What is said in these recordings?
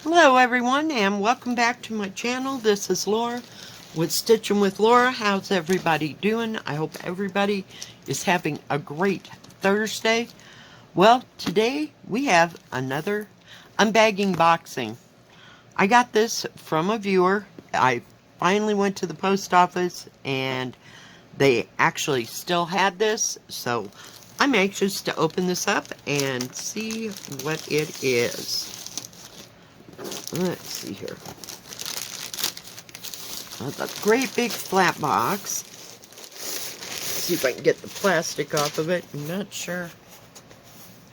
Hello everyone and welcome back to my channel. This is Laura with Stitchin with Laura. How's everybody doing? I hope everybody is having a great Thursday. Well, today we have another unbagging boxing. I got this from a viewer. I finally went to the post office and they actually still had this, so I'm anxious to open this up and see what it is. Let's see here. A great big flat box. Let's see if I can get the plastic off of it. I'm not sure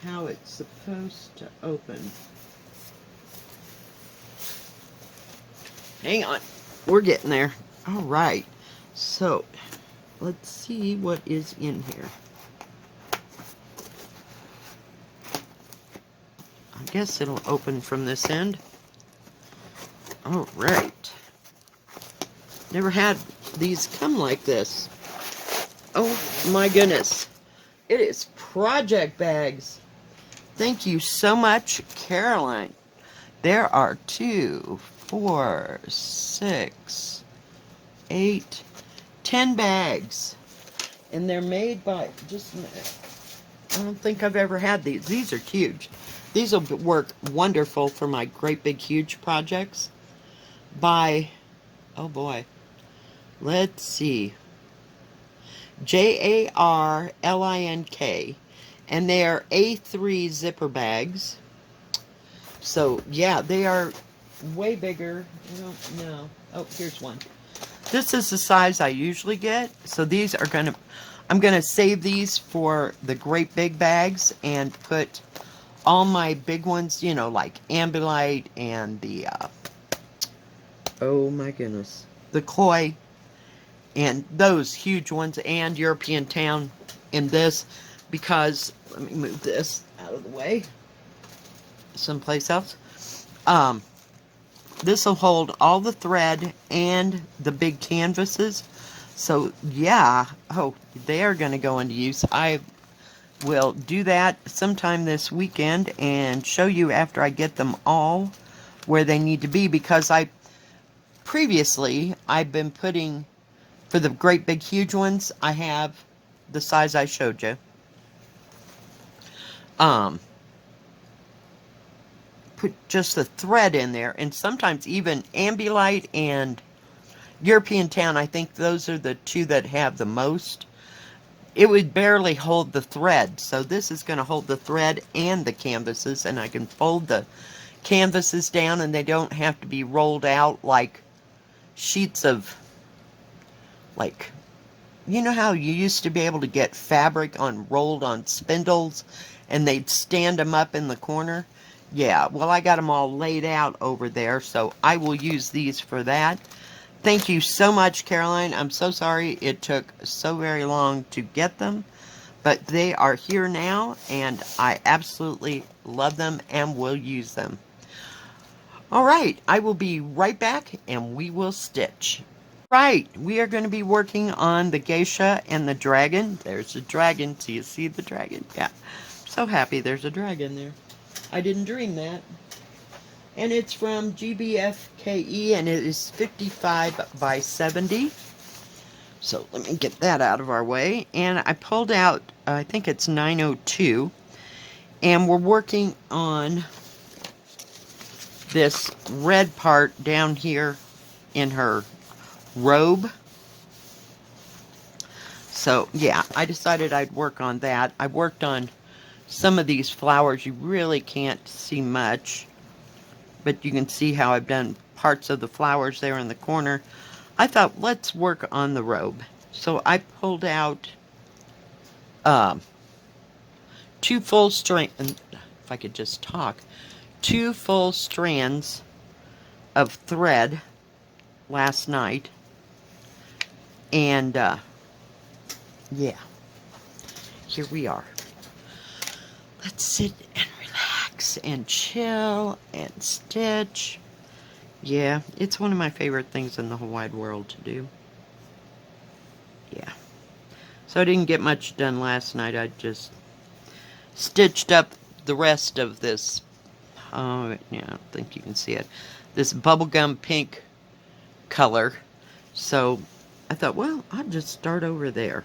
how it's supposed to open. Hang on. We're getting there. Alright. So, let's see what is in here. I guess it'll open from this end. Alright. Never had these come like this. Oh my goodness. It is project bags. Thank you so much, Caroline. There are 2, 4, 6, 8, 10 bags. And they're made by, just a minute. I don't think I've ever had these. These are huge. These will work wonderful for my great big huge projects. By, oh boy, let's see, Jarlink, and they are A3 zipper bags. So yeah, they are way bigger. I don't know. Oh, here's one. This is the size I usually get. So these are I'm gonna save these for the great big bags and put all my big ones, you know, like Ambilight and the oh my goodness, the koi and those huge ones and European Town in this, because let me move this out of the way someplace else. This will hold all the thread and the big canvases. So yeah, oh, they are going to go into use. I will do that sometime this weekend and show you after I get them all where they need to be, because previously, I've been putting, for the great big huge ones, I have the size I showed you. Put just the thread in there, and sometimes even Ambilight and European Town, I think those are the two that have the most. It would barely hold the thread, so this is going to hold the thread and the canvases, and I can fold the canvases down and they don't have to be rolled out like sheets of, like, you know how you used to be able to get fabric rolled on spindles and they'd stand them up in the corner? Yeah, well, I got them all laid out over there, so I will use these for that. Thank you so much, Caroline. I'm so sorry it took so very long to get them, but they are here now, and I absolutely love them and will use them. All right, I will be right back, and we will stitch. Right, we are going to be working on the geisha and the dragon. There's a dragon. Do you see the dragon? Yeah, I'm so happy there's a dragon there. I didn't dream that. And it's from GBFKE, and it is 55 by 70. So let me get that out of our way. And I pulled out, I think it's 902. And we're working on this red part down here in her robe. So yeah, I decided I'd work on that. I worked on some of these flowers. You really can't see much, but you can see how I've done parts of the flowers there in the corner. I thought, let's work on the robe. So I pulled out 2 full strands, if I could just talk, 2 full strands of thread last night. And yeah, here we are. Let's sit and relax and chill and stitch. Yeah, it's one of my favorite things in the whole wide world to do. Yeah. So I didn't get much done last night. I just stitched up the rest of this Yeah, I don't think you can see it. This bubblegum pink color. So I thought, well, I'll just start over there.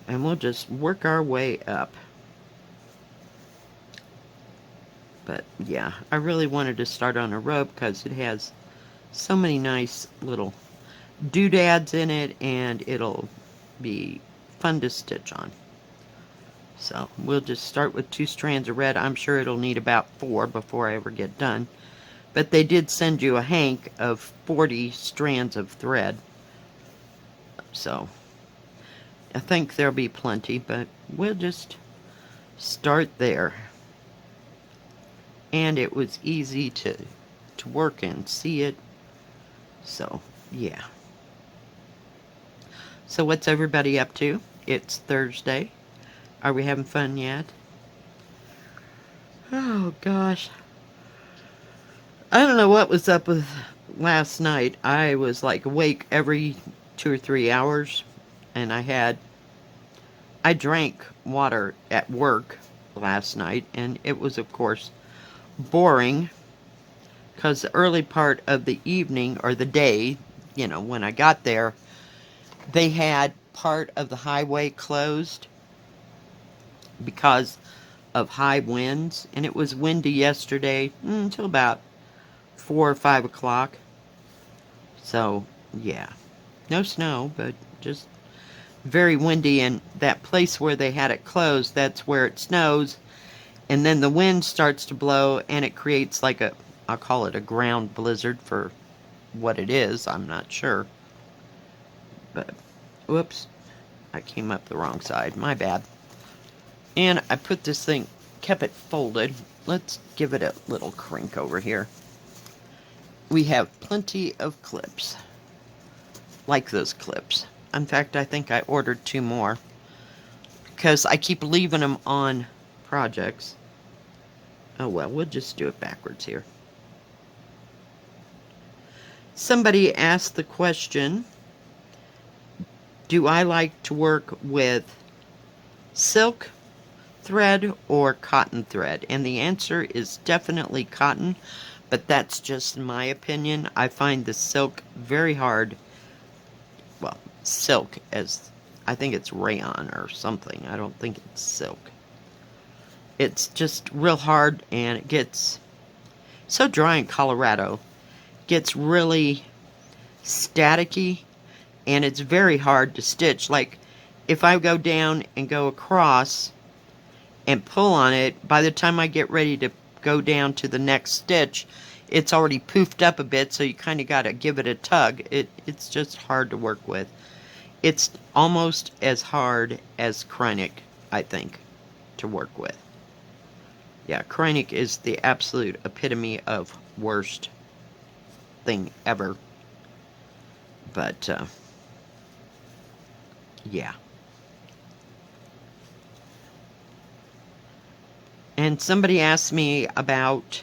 And we'll just work our way up. But yeah, I really wanted to start on a robe because it has so many nice little doodads in it, and it'll be fun to stitch on. So we'll just start with 2 strands of red. I'm sure it'll need about 4 before I ever get done. But they did send you a hank of 40 strands of thread. So I think there'll be plenty, but we'll just start there. And it was easy to work and see it. So yeah. So what's everybody up to? It's Thursday. Are we having fun yet? Oh gosh. I don't know what was up with last night. I was like awake every 2 or 3 hours, and I drank water at work last night, and it was of course boring because the early part of the evening or the day, when I got there, they had part of the highway closed because of high winds, and it was windy yesterday until about 4 or 5 o'clock. So yeah, no snow, but just very windy. And that place where they had it closed, that's where it snows, and then the wind starts to blow, and it creates like I'll call it a ground blizzard for what it is. I'm not sure, but whoops, I came up the wrong side, my bad. And I put this thing, kept it folded. Let's give it a little crink over here. We have plenty of clips, like those clips. In fact, I think I ordered 2 more because I keep leaving them on projects. Oh well, we'll just do it backwards here. Somebody asked the question, do I like to work with silk thread or cotton thread? And the answer is definitely cotton, but that's just my opinion. I find the silk very hard. Well, silk, as I think it's rayon or something. I don't think it's silk. It's just real hard, and it gets so dry in Colorado. Gets really staticky, and it's very hard to stitch. Like if I go down and go across and pull on it, by the time I get ready to go down to the next stitch, it's already poofed up a bit, so you kind of got to give it a tug. It's just hard to work with. It's almost as hard as Kreinik, I think, to work with. Yeah, Kreinik is the absolute epitome of worst thing ever. But, yeah. And somebody asked me about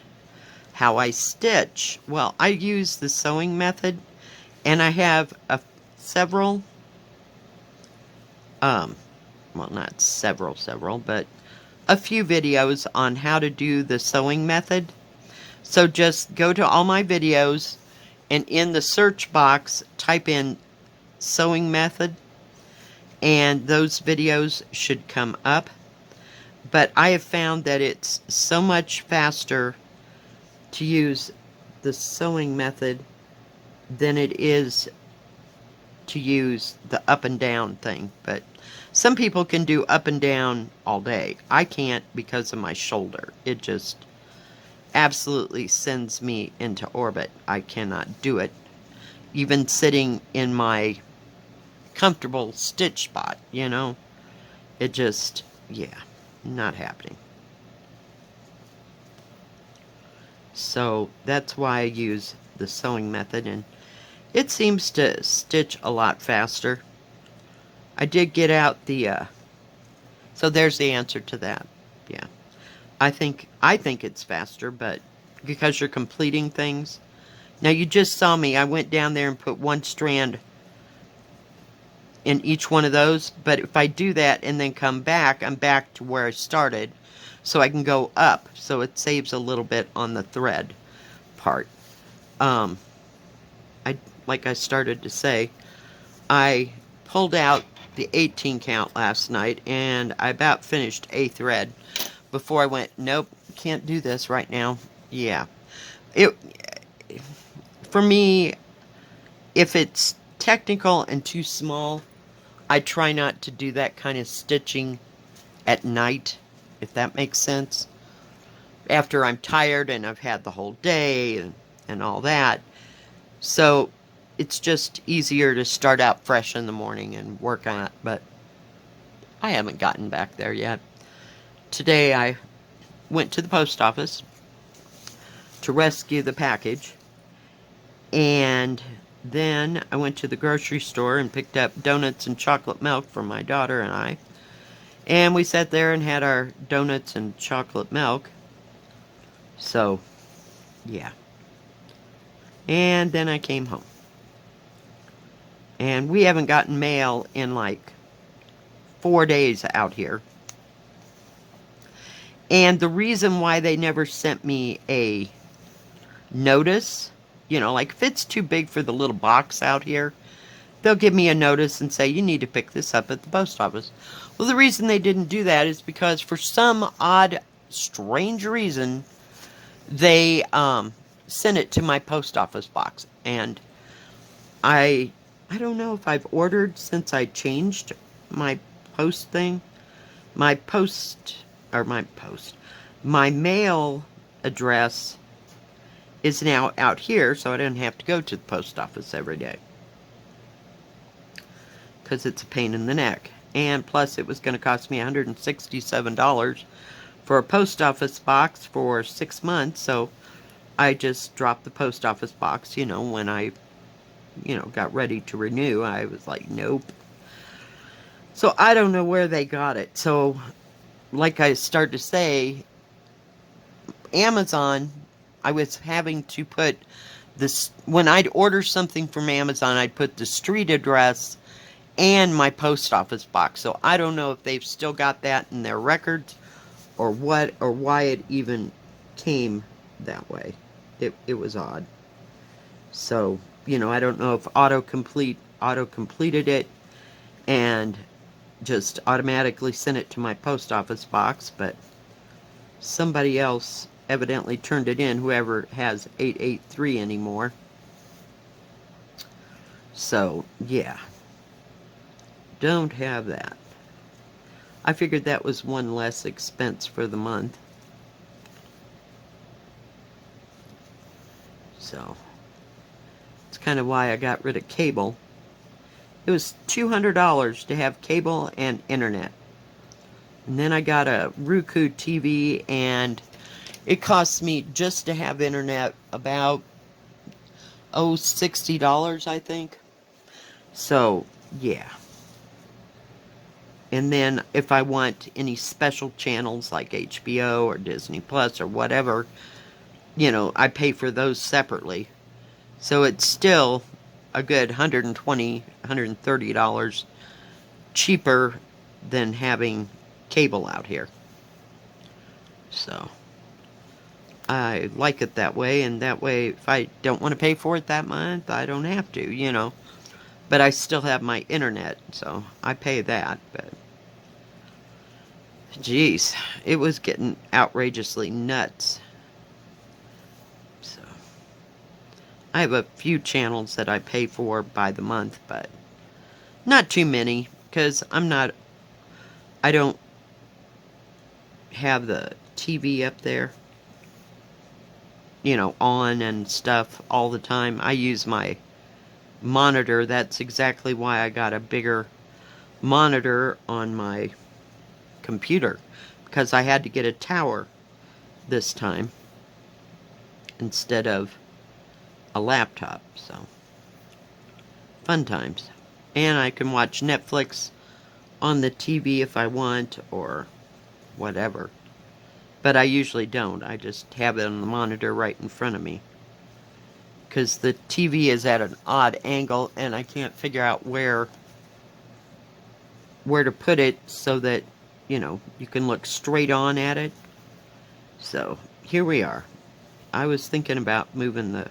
how I stitch. Well, I use the sewing method, and I have several, well, not several, but a few videos on how to do the sewing method. So just go to all my videos, and in the search box, type in sewing method, and those videos should come up. But I have found that it's so much faster to use the sewing method than it is to use the up and down thing. But some people can do up and down all day. I can't because of my shoulder. It just absolutely sends me into orbit. I cannot do it. Even sitting in my comfortable stitch spot, It just, yeah, not happening. So that's why I use the sewing method, and it seems to stitch a lot faster. I did get out the, so there's the answer to that. Yeah. I think it's faster, but because you're completing things. Now you just saw me, I went down there and put 1 strand in each one of those, but if I do that and then come back, I'm back to where I started. so I can go up, so it saves a little bit on the thread part. Um, I like I started to say, I pulled out the 18 count last night, and I about finished a thread before I went, nope, can't do this right now. Yeah. It, for me, if it's technical and too small, I try not to do that kind of stitching at night, if that makes sense. After I'm tired and I've had the whole day and all that. So it's just easier to start out fresh in the morning and work on it, but I haven't gotten back there yet. Today I went to the post office to rescue the package, and then I went to the grocery store and picked up donuts and chocolate milk for my daughter and I. And we sat there and had our donuts and chocolate milk. So, yeah. And then I came home. And we haven't gotten mail in like 4 days out here. And the reason why they never sent me a notice, like if it's too big for the little box out here, they'll give me a notice and say, you need to pick this up at the post office. Well, the reason they didn't do that is because for some odd, strange reason, they sent it to my post office box. And I don't know if I've ordered since I changed my post thing. My mail address is now out here, so I don't have to go to the post office every day. Because it's a pain in the neck. And plus it was going to cost me $167 for a post office box for 6 months, so I just dropped the post office box, when I, got ready to renew. I was like, nope. So I don't know where they got it. So, like I started to say, Amazon, I was having to put this, when I'd order something from Amazon, I'd put the street address and my post office box. So I don't know if they've still got that in their records or what, or why it even came that way. It was odd. So, I don't know if auto-completed it and just automatically sent it to my post office box, but somebody else evidently turned it in, whoever has 883 anymore. So, yeah. Don't have that. I figured that was one less expense for the month. So, it's kind of why I got rid of cable. It was $200 to have cable and internet. And then I got a Roku TV, and it cost me just to have internet about, $60, I think. So, yeah. And then if I want any special channels like HBO or Disney Plus or whatever, I pay for those separately. So it's still a good $120, $130 cheaper than having cable out here. So I like it that way, and that way if I don't want to pay for it that month, I don't have to, But I still have my internet, so I pay that, but geez, it was getting outrageously nuts. So I have a few channels that I pay for by the month, but not too many, because I don't have the TV up there, on and stuff all the time. I use my monitor. That's exactly why I got a bigger monitor on my computer, because I had to get a tower this time instead of a laptop. So fun times. And I can watch Netflix on the TV if I want, or whatever. But I usually don't. I just have it on the monitor right in front of me, because the TV is at an odd angle and I can't figure out where to put it so that you can look straight on at it. So here we are. I was thinking about moving the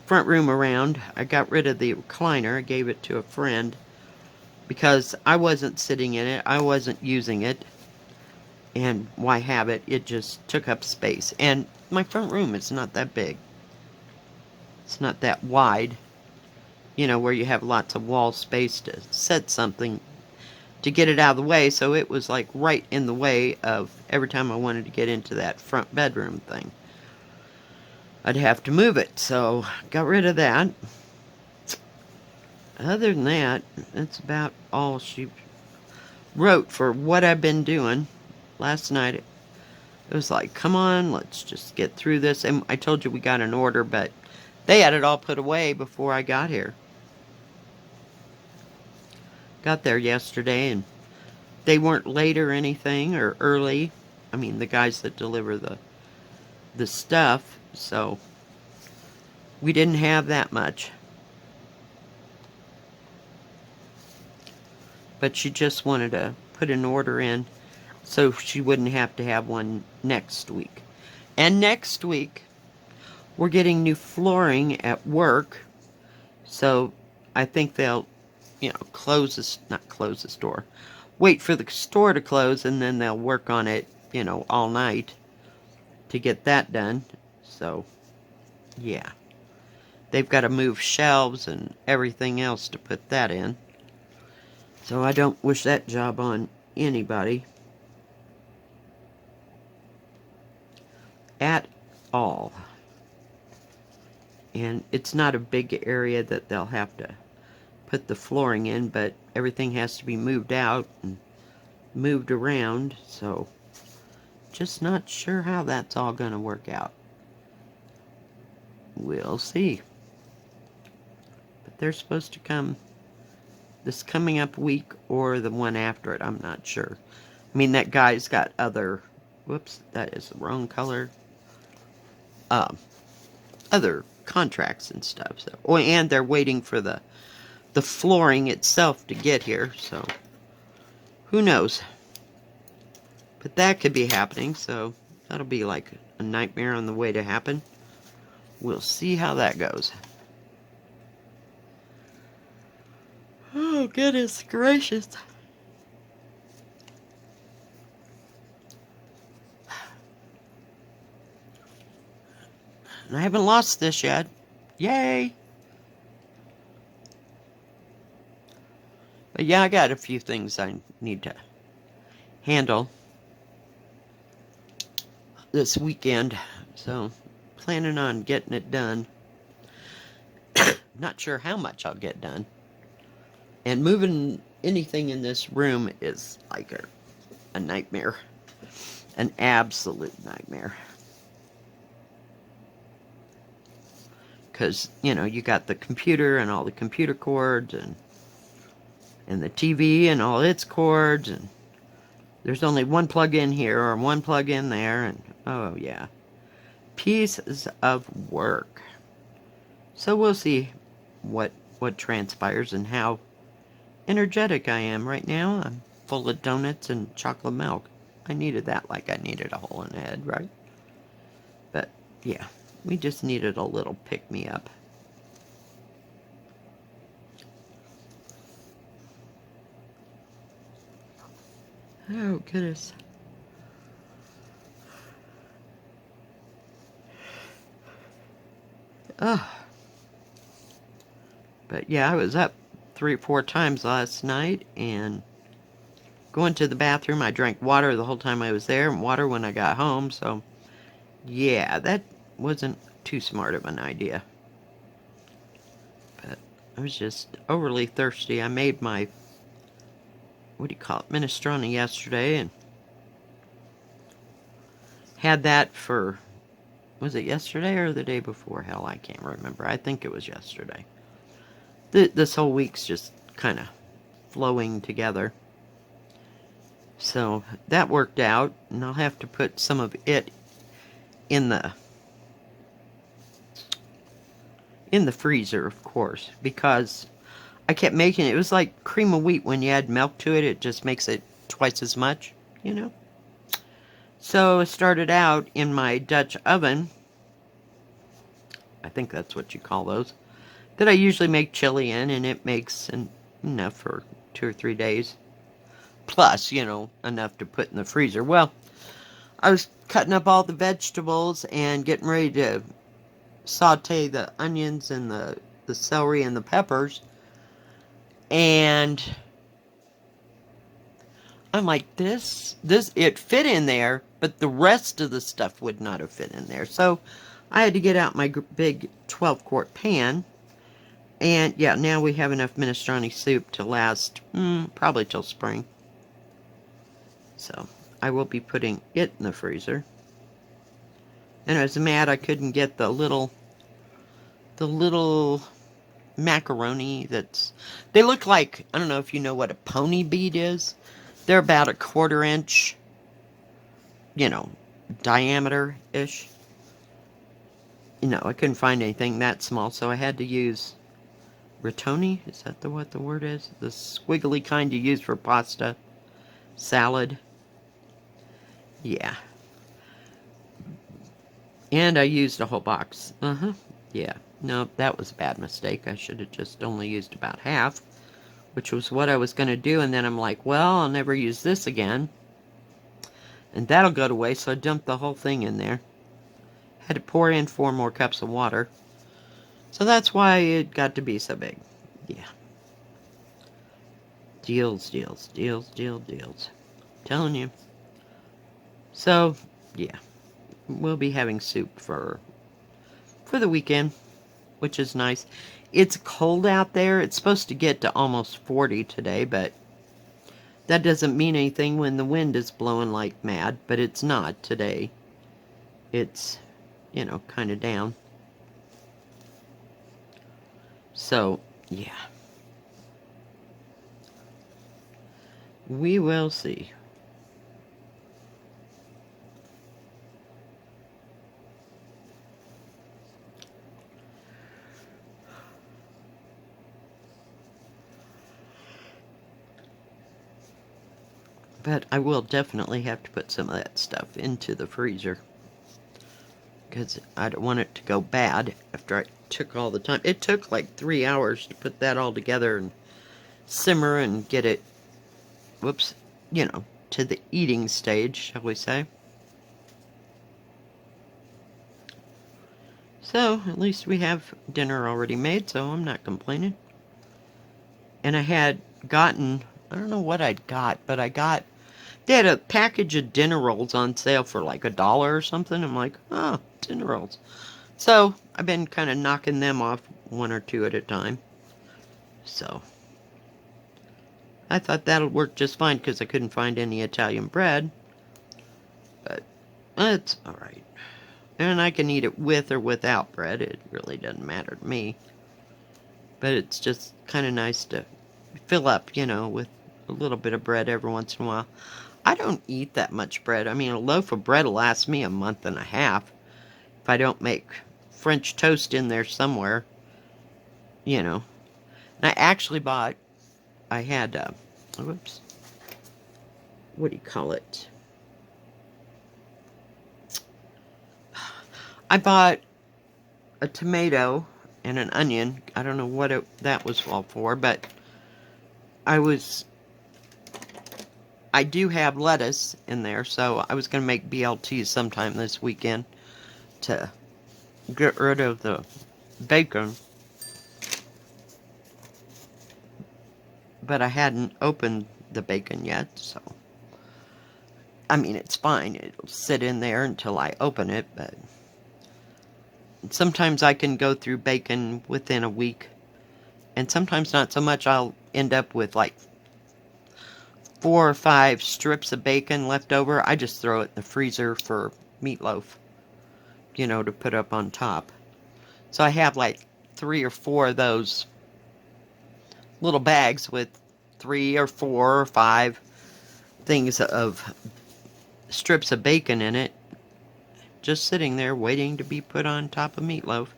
front room around. I got rid of the recliner. I gave it to a friend because I wasn't sitting in it. I wasn't using it. And why have it? It just took up space. And my front room is not that big. It's not that wide, you know, where you have lots of wall space to set something to get it out of the way. So it was like right in the way of every time I wanted to get into that front bedroom thing. I'd have to move it. So got rid of that. Other than that, that's about all she wrote for what I've been doing. Last night it was like, come on, let's just get through this. And I told you we got an order, but they had it all put away before I got here. Got there yesterday, and they weren't late or anything, or early. I mean, the guys that deliver the stuff, so we didn't have that much. But she just wanted to put an order in so she wouldn't have to have one next week. And next week, we're getting new flooring at work, so I think they'll, you know, not close the store, wait for the store to close, and then they'll work on it, you know, all night to get that done. So, yeah. They've got to move shelves and everything else to put that in. So I don't wish that job on anybody. At all. And it's not a big area that they'll have to put the flooring in, but everything has to be moved out and moved around, so just not sure how that's all going to work out. We'll see. But they're supposed to come this coming up week or the one after it, I'm not sure. I mean, that guy's got other, whoops, that is the wrong color, other contracts and stuff. So, oh, and they're waiting for the flooring itself to get here, so who knows. But that could be happening, so that'll be like a nightmare on the way to happen. We'll see how that goes. Oh, goodness gracious. And I haven't lost this yet. Yay! But yeah, I got a few things I need to handle this weekend, so planning on getting it done. Not sure how much I'll get done. And moving anything in this room is like a nightmare. An absolute nightmare. Because, you know, you got the computer and all the computer cords and the TV and all its cords, and there's only one plug in here or one plug in there, and oh yeah, pieces of work. So we'll see what transpires and how energetic I am right now. I'm full of donuts and chocolate milk. I needed that like I needed a hole in the head, right? But yeah, we just needed a little pick-me-up. Oh, goodness. Oh. But yeah, I was up 3 or 4 times last night, and going to the bathroom, I drank water the whole time I was there, and water when I got home, so yeah, that wasn't too smart of an idea. But I was just overly thirsty. I made my, what do you call it, minestrone yesterday, and had that for, was it yesterday or the day before? Hell, I can't remember. I think it was yesterday. This whole week's just kind of flowing together. So that worked out, and I'll have to put some of it in the freezer, of course, because I kept making it. It was like cream of wheat. When you add milk to it, it just makes it twice as much, you know? So I started out in my Dutch oven. I think that's what you call those. That I usually make chili in, and it makes enough for 2 or 3 days. Plus, enough to put in the freezer. Well, I was cutting up all the vegetables and getting ready to saute the onions and the celery and the peppers. And I'm like, it fit in there, but the rest of the stuff would not have fit in there. So I had to get out my big 12-quart pan. And yeah, now we have enough minestrone soup to last probably till spring. So I will be putting it in the freezer. And I was mad I couldn't get the little macaroni they look like, I don't know if you know what a pony bead is. They're about a 1/4 inch, diameter-ish. I couldn't find anything that small, so I had to use rotoni. Is that what the word is? The squiggly kind you use for pasta, salad. Yeah. And I used a whole box. Yeah. No, that was a bad mistake. I should have just only used about half, which was what I was going to do. And then I'm like, well, I'll never use this again. And that'll go to waste, so I dumped the whole thing in there. Had to pour in 4 more cups of water. So that's why it got to be so big. Yeah. Deals. Telling you. So, yeah. We'll be having soup for the weekend, which is nice. It's cold out there. It's supposed to get to almost 40 today, but that doesn't mean anything when the wind is blowing like mad, but it's not today. It's, kind of down. So, yeah. We will see. But I will definitely have to put some of that stuff into the freezer, because I don't want it to go bad after I took all the time. It took like 3 hours to put that all together and simmer and get it, to the eating stage, shall we say. So, at least we have dinner already made, so I'm not complaining. And I had gotten, I don't know what I'd got, but they had a package of dinner rolls on sale for like $1 or something. I'm like, oh, dinner rolls. So, I've been kind of knocking them off 1 or 2 at a time. So, I thought that'll work just fine because I couldn't find any Italian bread. But, it's alright. And I can eat it with or without bread. It really doesn't matter to me. But it's just kind of nice to fill up, with a little bit of bread every once in a while. I don't eat that much bread. I mean, a loaf of bread will last me a month and a half if I don't make French toast in there somewhere, And I actually I had, what do you call it? I bought a tomato and an onion. I don't know what that was all for, but I do have lettuce in there, so I was going to make BLTs sometime this weekend to get rid of the bacon. But I hadn't opened the bacon yet, so I mean, it's fine. It'll sit in there until I open it, but sometimes I can go through bacon within a week, and sometimes not so much. I'll end up with like 4 or 5 strips of bacon left over. I just throw it in the freezer for meatloaf, to put up on top. So I have like 3 or 4 of those little bags with 3 or 4 or 5 things of strips of bacon in it, just sitting there waiting to be put on top of meatloaf.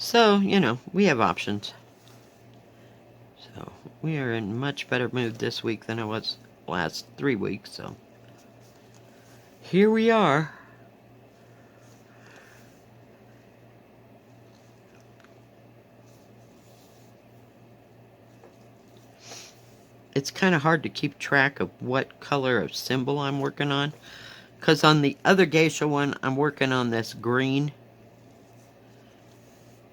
So, we have options. So, we are in much better mood this week than I was last 3 weeks, so here we are. It's kind of hard to keep track of what color of symbol I'm working on, because on the other geisha one, I'm working on this green.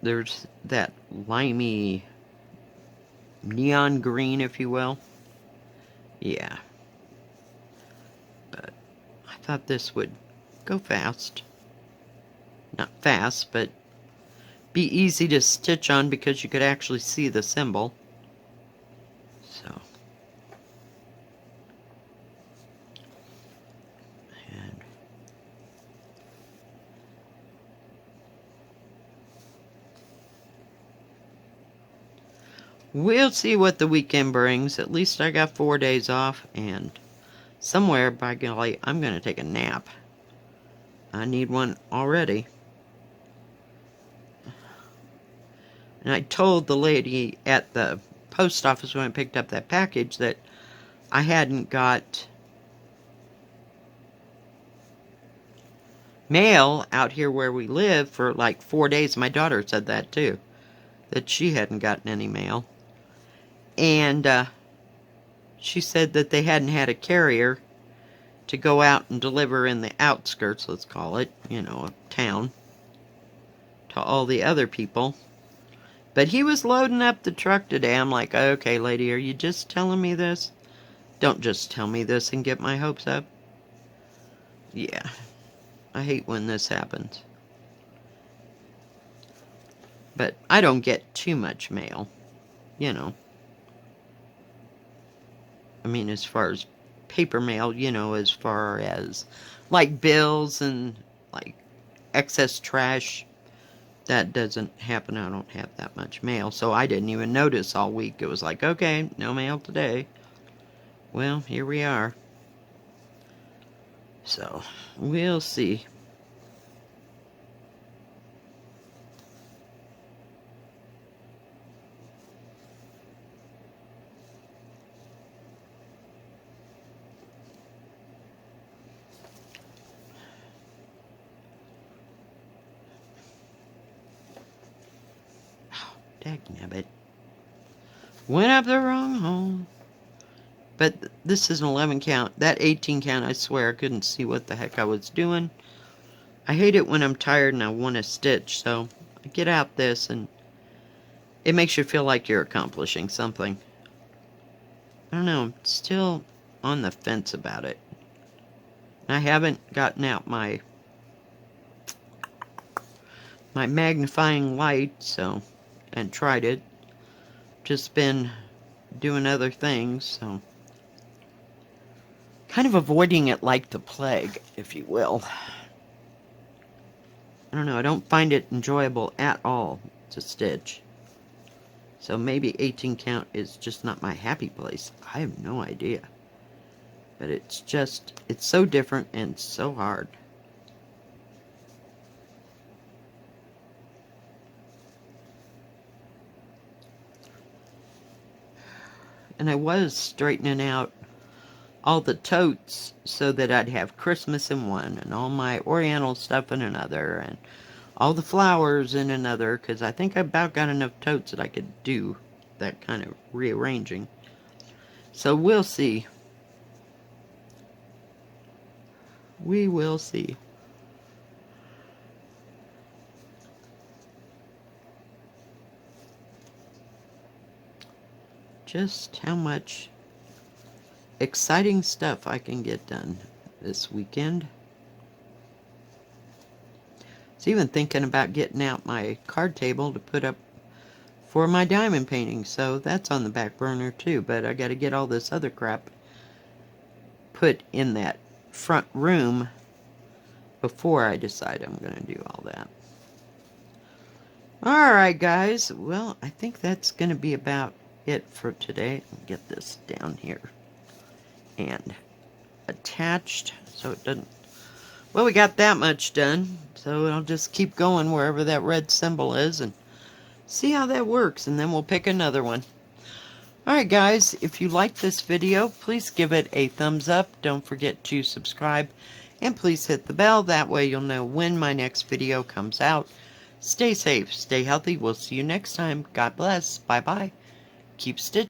There's that limey neon green, if you will. Yeah. But I thought this would go fast. Not fast, but be easy to stitch on because you could actually see the symbol. So. And we'll see what the weekend brings. At least I got 4 days off, and somewhere, by golly, I'm going to take a nap. I need one already. And I told the lady at the post office when I picked up that package that I hadn't got mail out here where we live for like 4 days. My daughter said that too, that she hadn't gotten any mail. And she said that they hadn't had a carrier to go out and deliver in the outskirts, let's call it, of town, to all the other people. But he was loading up the truck today. I'm like, okay, lady, are you just telling me this? Don't just tell me this and get my hopes up. Yeah, I hate when this happens. But I don't get too much mail, I mean, as far as paper mail, as far as like bills and like excess trash. That doesn't happen. I don't have that much mail, so I didn't even notice all week. It was like, okay, no mail today. Well, here we are. So, we'll see. Dagnabbit. Went up the wrong hole. But this is an 11 count. That 18 count, I swear, I couldn't see what the heck I was doing. I hate it when I'm tired and I want to stitch, so I get out this and it makes you feel like you're accomplishing something. I don't know, I'm still on the fence about it. I haven't gotten out my magnifying light, so, and tried it. Just been doing other things, so kind of avoiding it like the plague, if you will. I don't know, I don't find it enjoyable at all to stitch. So maybe 18 count is just not my happy place. I have no idea. But it's so different and so hard. And I was straightening out all the totes so that I'd have Christmas in one and all my Oriental stuff in another and all the flowers in another, because I think I about got enough totes that I could do that kind of rearranging. So we'll see. We will see. Just how much exciting stuff I can get done this weekend. I was even thinking about getting out my card table to put up for my diamond painting, so that's on the back burner too, but I got to get all this other crap put in that front room before I decide I'm going to do all that. Alright guys, well, I think that's going to be about it for today. I'll get this down here and attached so it doesn't... Well, we got that much done, so I'll just keep going wherever that red symbol is and see how that works, and then we'll pick another one. Alright guys, if you liked this video, please give it a thumbs up. Don't forget to subscribe. And please hit the bell. That way you'll know when my next video comes out. Stay safe, stay healthy. We'll see you next time. God bless. Bye-bye. Keep stitching.